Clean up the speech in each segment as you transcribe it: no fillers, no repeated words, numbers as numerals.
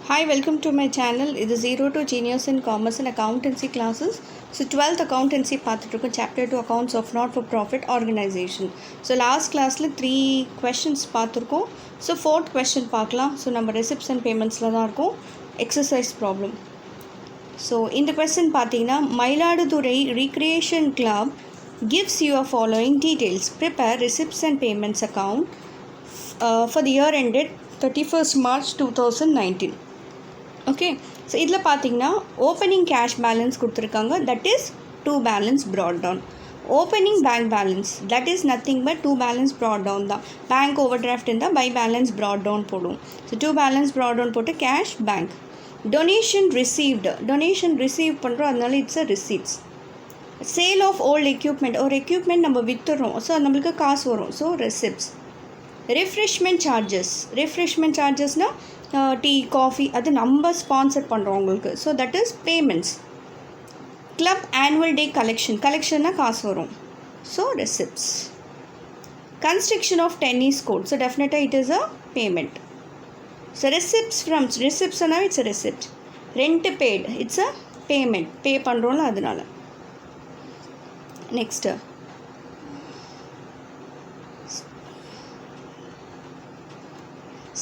Hi, welcome to my channel. This is Zero to Genius in Commerce and Accountancy classes. So 12th accountancy பார்த்துட்டு chapter 2 accounts of not for profit organization. So last classல 3 questions பார்த்துருக்கோம். So 4th question பார்க்கலாம். So நம்ம receipts and payments-ல தான் இருக்கும். Exercise problem. So இந்த question பார்த்தீங்கன்னா Mayiladuthurai Recreation Club gives you a following details. Prepare receipts and payments account for the year ended 31st March 2019. Okay so இதில் பார்த்தீங்கன்னா opening cash balance கொடுத்துருக்காங்க, that is 2 balance brought down. Opening bank balance that is nothing but 2 balance brought down தான். Bank overdraft இருந்தால் by balance brought down போடுவோம். So 2 balance brought down போட்டு cash bank. Donation receive பண்ணுறோம், அதனால it's a receipts. Sale of old equipment, ஒரு equipment நம்ம விற்றுறோம், so நம்மளுக்கு காசு வரும், so receipts. Refreshment சார்ஜஸ்னால் tea coffee அது நம்ம ஸ்பான்சர் பண்ணுறோம் உங்களுக்கு, so that is payments. Club annual day கலெக்ஷன்னா காசு வரும், so receipts. Construction of tennis court, so டெஃபினட்டாக it is a payment. So ரிசிப்ட்ஸ்னால் it's a receipt. Rent paid it's a payment, pay பண்ணுறோம்ல அதனால. Next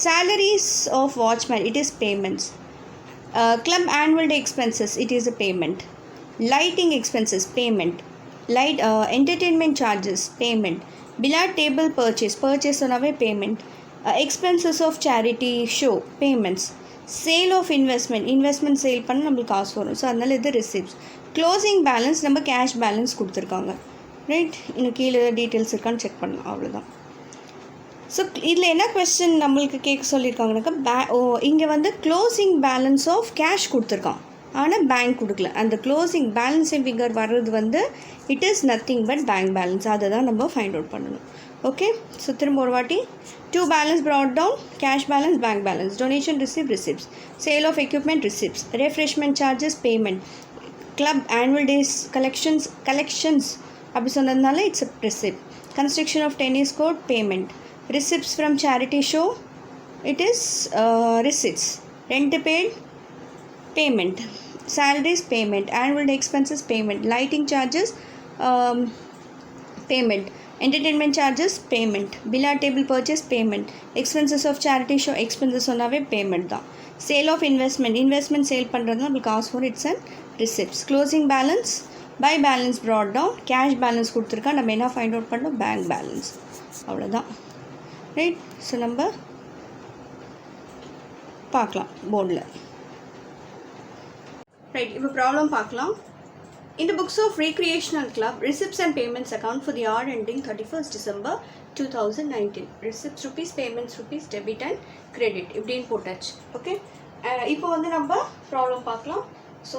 salaries of watchman, it is payments. Club annual day expenses, it is a payment. Lighting expenses, payment. Entertainment charges, payment. Billiard table purchase another payment. Expenses of charity show, payments. Sale of investment sale பண்ண நம்மளுக்கு காசு வரும், so அதனால் இது receipts. Closing balance நம்ம cash balance கொடுத்துருக்காங்க, right. இன்னும் கீழே டீட்டெயில்ஸ் இருக்கான்னு செக் பண்ணலாம், அவ்வளோதான். ஸோ இதில் என்ன கொஸ்டின் நம்மளுக்கு கேட்க சொல்லியிருக்காங்கனாக்கா, இங்கே வந்து க்ளோசிங் பேலன்ஸ் ஆஃப் கேஷ் கொடுத்துருக்கான், ஆனால் பேங்க் கொடுக்கல. அந்த க்ளோசிங் பேலன்ஸிங் ஃபிகர் வர்றது வந்து it is nothing but bank balance, அதை தான் நம்ம ஃபைண்ட் அவுட் பண்ணணும். ஓகே, ஸோ திரும்ப ஒரு வாட்டி. 2 balance brought down, cash balance, bank balance. Donation receipts. Sale of equipment receipts. Refreshment charges payment. Club annual days collections அப்படி சொன்னதுனால it's a receipt. Construction of tennis court payment. Receipts from charity show, it is receipts. Rent paid, payment. Salaries, payment. Annual day expenses, payment. Lighting charges, payment. Entertainment charges, payment. Billiard table purchase, payment. Expenses of charity show, expenses onave payment da. Sale of investment sale பண்ணுறது நம்மளுக்கு காசு வரும், it's and receipts. Closing balance by balance brought down, cash balance கொடுத்துருக்கா, நம்ம என்ன find out பண்ணோம், bank balance, அவ்வளோதான், right. So நம்ம பார்க்கலாம் போர்டில், ரைட். இப்போ ப்ராப்ளம் பார்க்கலாம். In the books of Recreational Club, receipts and payments account for the year ending 31st December 2019. Receipts rupees, payments rupees, debit and credit இப்படின்னு போட்டாச்சு. Okay, இப்போ வந்து நம்ம ப்ராப்ளம் பார்க்கலாம். So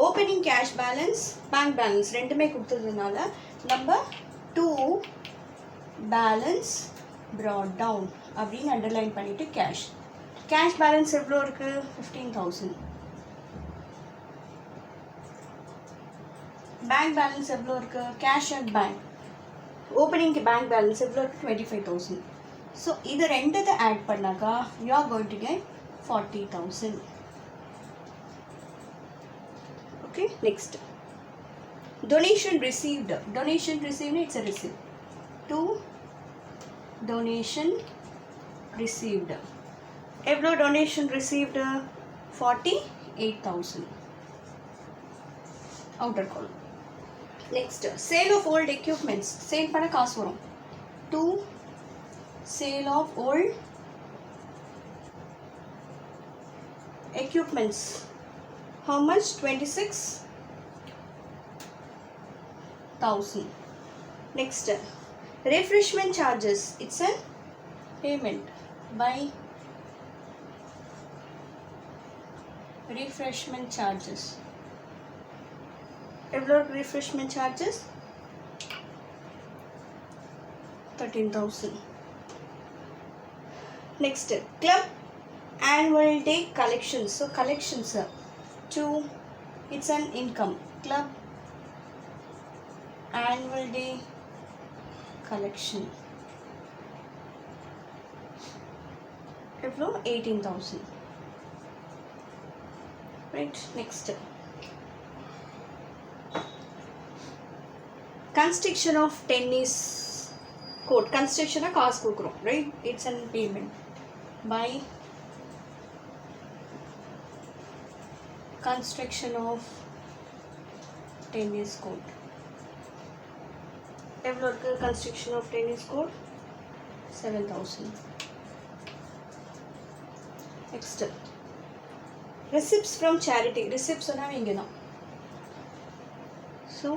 opening cash balance, bank balance ரெண்டுமே கொடுத்ததுனால நம்ம 2 balance brought down அப்படின்னு அண்டர்லைன் பண்ணிவிட்டு கேஷ் பேலன்ஸ் எவ்வளோ இருக்குது, 15,000. பேங்க் பேலன்ஸ் எவ்வளோ இருக்குது, cash and bank opening bank balance எவ்வளோ இருக்குது, 25,000. ஸோ இது ரெண்டத்தை ஆட் பண்ணாக்கா you are going to get 40,000. Okay, next donation received it's a receive. 2 donation received. எவ்வளோ donation received, 48,000. Outer call. Next sale of old equipments, sale பண்ண காசு வரும். 2 sale of old equipments, how much, 26,000. next refreshment charges, it's a payment by refreshment charges. எவ்வளோ refreshment charges, 13,000. next club annual day collections, so collections 2, it's an income. Club annual day collection எவ்வளோ, 18,000. right? Next, construction of tennis court. Construction a cost kukro, right? It's an payment by construction of tennis court. Evolve construction of tennis court 7,000. Next, receipts from charity. Receipts are having so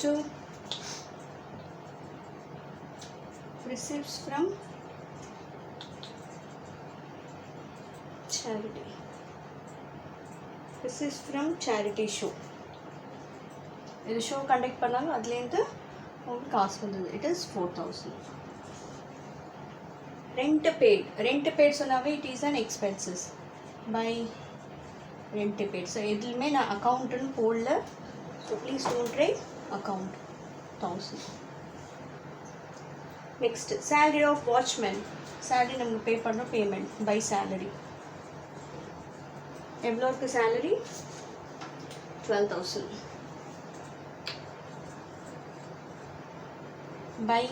to receipts from charity. This is from charity show. This show conduct பண்ணாங்க அதுல இருந்து உங்களுக்கு காசு வந்தது. It is 4,000. Rent paid சொன்னாவே it is an expenses by rent paid. So எதுலமே நான் account ன்னு போடல. So please don't write account 1,000. Next, salary of watchman. Salary நம்ம pay பண்ண payment by salary. எவ்வளோ இருக்கு salary? 12,000. By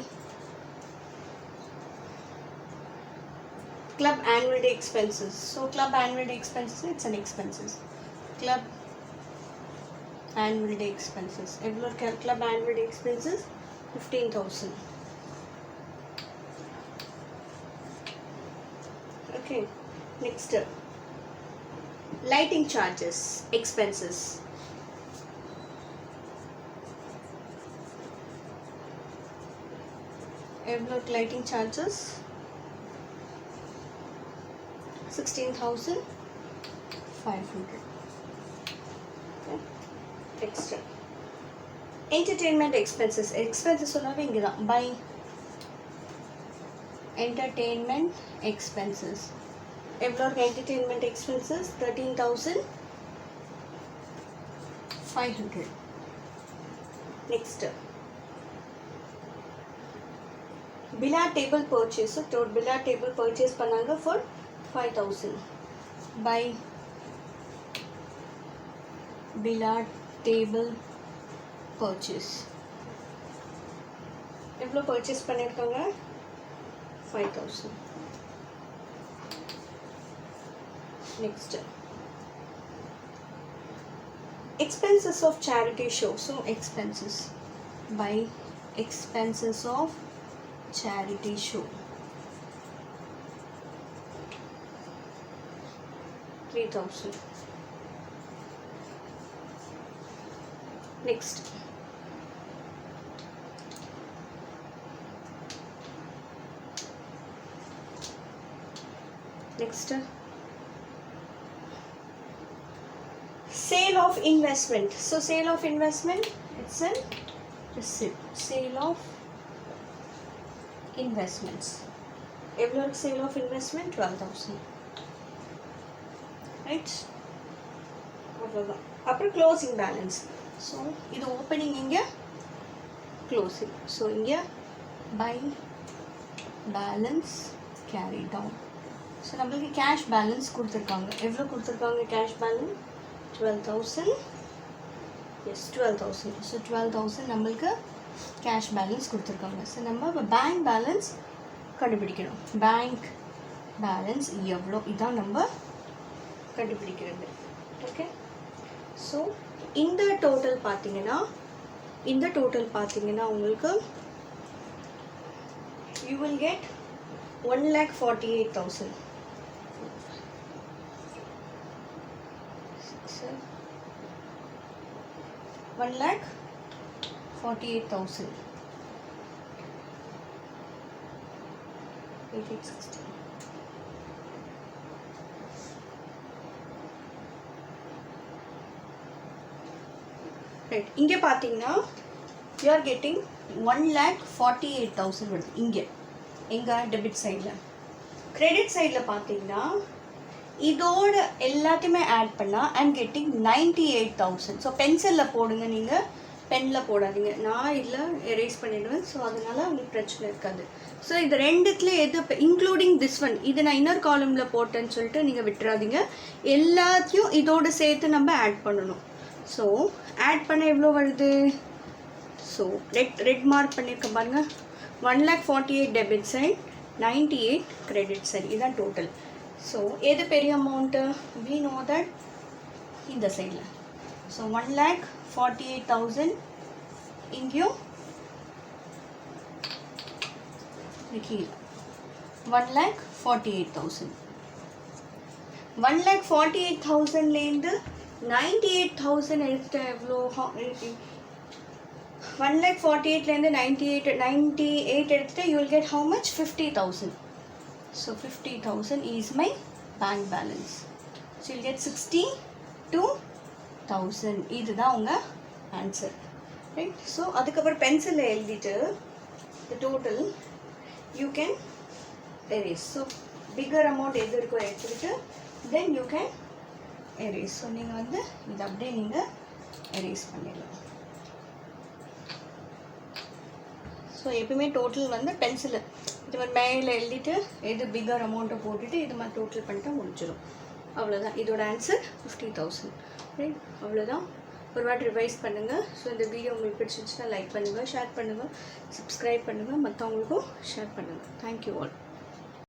club annual day expenses. So club annual day expenses, it's an expenses. Club annual day expenses. Ever club annual day expenses 15,000. Okay. Next, lighting charges expenses. Ever lighting charges 16,500. Okay. Extra entertainment expenses. Expenses சொன்னாவே இங்க தான் by entertainment expenses. எவ்வளோ entertainment expenses 13,500. Next, billiard table purchase. So billiard table purchase பண்ணாங்க for 5,000 by billiard table purchase. எவ்வளோ purchase பண்ணியிருக்காங்க 5,000. Next, expenses of charity show. So expenses by expenses of charity show 3,000. Next, sale of investment. So sale of investment, it's a receipt. Sale of investments. எவ்வளோ sale of investment 12,000. Right? அவ்வளோதான். அப்புறம் closing balance. So இது opening இங்கே closing. So இங்கே by balance carry down. So நம்மளுக்கு cash balance கொடுத்துருக்காங்க. எவ்வளோ கொடுத்துருக்காங்க cash balance 12,000. Yes, 12,000. So 12,000 நம்மளுக்கு cash balance கொடுத்துருக்காங்க. ஸோ நம்ம பேங்க் பேலன்ஸ் கண்டுபிடிக்கணும். பேங்க் பேலன்ஸ் எவ்வளோ இதான் நம்ம கண்டுபிடிக்கிறது. ஓகே. ஸோ இந்த டோட்டல் பார்த்தீங்கன்னா உங்களுக்கு you will get 1,48,000. 1,48,000. 8860. ரைட். இங்கே பார்த்தீங்கன்னா you are getting 1,48,000 வருது. இங்கே எங்கள் டெபிட் சைடில். கிரெடிட் சைடில் பார்த்தீங்கன்னா இதோட எல்லாத்தையுமே ஆட் பண்ணால் ஐம் கெட்டிங் 98,000. ஸோ பென்சிலில் போடுங்க நீங்கள் பெனில் போடாதீங்க. நான் இதில் எரேஸ் பண்ணிவிடுவேன். ஸோ அதனால் உங்களுக்கு பிரச்சனை இருக்காது. ஸோ இது ரெண்டுத்துல எது இன்க்ளூடிங் திஸ் ஒன், இது நான் இன்னர் காலமில் போட்டேன்னு சொல்லிட்டு நீங்கள் விட்டுறாதீங்க. எல்லாத்தையும் இதோடு சேர்த்து நம்ம ஆட் பண்ணணும். ஸோ ஆட் பண்ண எவ்வளோ வருது? ஸோ ரெட் மார்க் பண்ணியிருக்க பாருங்கள். 1,48,000 டெபிட் சைட், 98 கிரெடிட் சைட். இதுதான் டோட்டல். ஸோ எது பெரிய அமௌண்ட்டு? we know that இந்த சைடில். ஸோ 1,48,000 இங்கேயும் கீழே 1,48,000. 1,48,000லேருந்து 98,000 எடுத்துகிட்டு எவ்வளோ? 1,48,000லேருந்து 98 எடுத்துகிட்டு you will get how much? 50,000. So 50,000 is my bank balance. So you'll get 62,000. இதுதான் உங்கள் ஆன்சர், ரைட்? ஸோ அதுக்கப்புறம் பென்சிலில் எழுதிட்டு the total you can erase. So bigger amount எது இருக்கோ எடுத்துக்கிட்டு then you can erase. So நீங்கள் வந்து இது அப்படியே நீங்கள் erase பண்ணிடலாம். ஸோ எப்பவுமே டோட்டல் வந்து பென்சிலு இது மாதிரி மேலே எழுதிட்டு எது பிக்கர் அமௌண்ட்டை போட்டுட்டு இது மாதிரி டோட்டல் பண்ணிட்டு முடிச்சிடும். அவ்வளோதான். இதோட ஆன்சர் 50,000, ரைட்? அவ்வளோதான். ஒரு வாட்டி ரிவைஸ் பண்ணுங்கள். ஸோ இந்த வீடியோ உங்களுக்கு பிடிச்சிருந்துச்சுன்னா லைக் பண்ணுங்கள், ஷேர் பண்ணுங்கள், சப்ஸ்கிரைப் பண்ணுங்கள், மற்றவங்களுக்கும் ஷேர் பண்ணுங்கள். Thank you all.